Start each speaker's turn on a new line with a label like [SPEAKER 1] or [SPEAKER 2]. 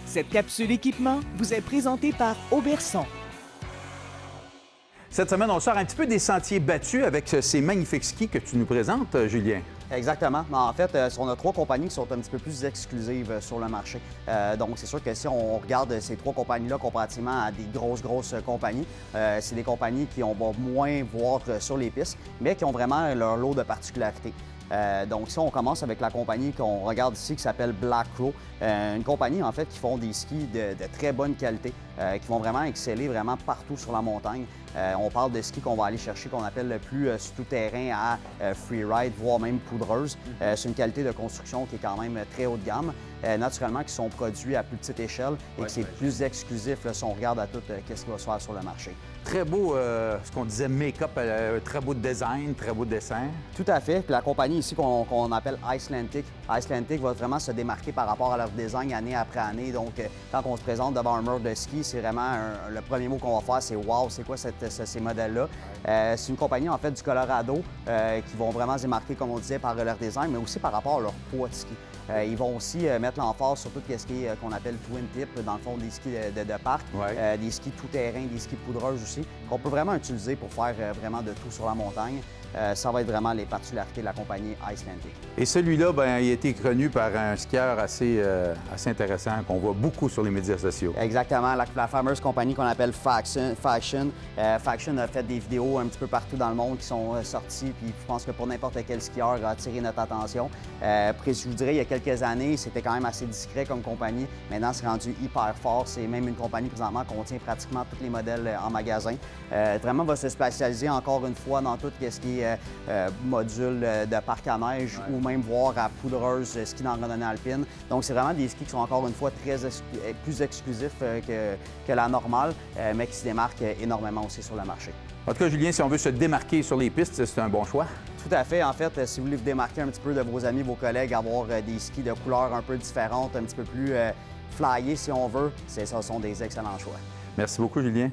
[SPEAKER 1] Cette capsule équipement vous est présentée par Auberson.
[SPEAKER 2] Cette semaine, on sort un petit peu des sentiers battus avec ces magnifiques skis que tu nous présentes, Julien.
[SPEAKER 3] Exactement. En fait, on a trois compagnies qui sont un petit peu plus exclusives sur le marché. Donc, c'est sûr que si on regarde ces trois compagnies-là comparativement à des grosses compagnies, c'est des compagnies qui on va moins voir sur les pistes, mais qui ont vraiment leur lot de particularités. Donc, si on commence avec la compagnie qu'on regarde ici qui s'appelle Black Crow, une compagnie en fait qui font des skis de très bonne qualité, qui vont vraiment exceller vraiment partout sur la montagne. On parle de skis qu'on va aller chercher qu'on appelle le plus tout-terrain à freeride, voire même poudreuse. C'est une qualité de construction qui est quand même très haut de gamme. Naturellement, qui sont produits à plus petite échelle et que c'est plus exclusif là, si on regarde à tout ce qui va se faire sur le marché.
[SPEAKER 2] Très beau, ce qu'on disait make-up, très beau design, très beau dessin.
[SPEAKER 3] Tout à fait. Puis la compagnie ici qu'on appelle Icelantic va vraiment se démarquer par rapport à leur design année après année. Donc, quand on se présente devant un mur de ski, c'est vraiment le premier mot qu'on va faire, c'est « wow, c'est quoi ces modèles-là ». C'est une compagnie en fait du Colorado qui vont vraiment se démarquer, comme on disait, par leur design, mais aussi par rapport à leur poids de ski. Ils vont aussi mettre l'emphase sur tout ce qui est qu'on appelle twin tip, dans le fond des skis de parc, des skis tout-terrain, des skis poudreuses aussi, qu'on peut vraiment utiliser pour faire vraiment de tout sur la montagne. Ça va être vraiment les particularités de la compagnie Icelantic.
[SPEAKER 2] Et celui-là, bien, il a été connu par un skieur assez intéressant qu'on voit beaucoup sur les médias sociaux.
[SPEAKER 3] Exactement, la fameuse compagnie qu'on appelle Faction. Faction a fait des vidéos un petit peu partout dans le monde qui sont sorties, puis je pense que pour n'importe quel skieur a attiré notre attention. Je vous dirais, il y a quelques années, c'était quand même assez discret comme compagnie. Maintenant, c'est rendu hyper fort. C'est même une compagnie présentement qui contient pratiquement tous les modèles en magasin. Vraiment, va se spécialiser encore une fois dans tout ce qui est module de parc à neige ou même voir à poudreuse ski dans randonnée alpine. Donc, c'est vraiment des skis qui sont encore une fois plus exclusifs que la normale, mais qui se démarquent énormément aussi sur le marché.
[SPEAKER 2] En tout cas, Julien, si on veut se démarquer sur les pistes, c'est un bon choix.
[SPEAKER 3] Tout à fait. En fait, si vous voulez vous démarquer un petit peu de vos amis, vos collègues, avoir des skis de couleurs un peu différentes, un petit peu plus flyés si on veut, ce sont des excellents choix.
[SPEAKER 2] Merci beaucoup, Julien.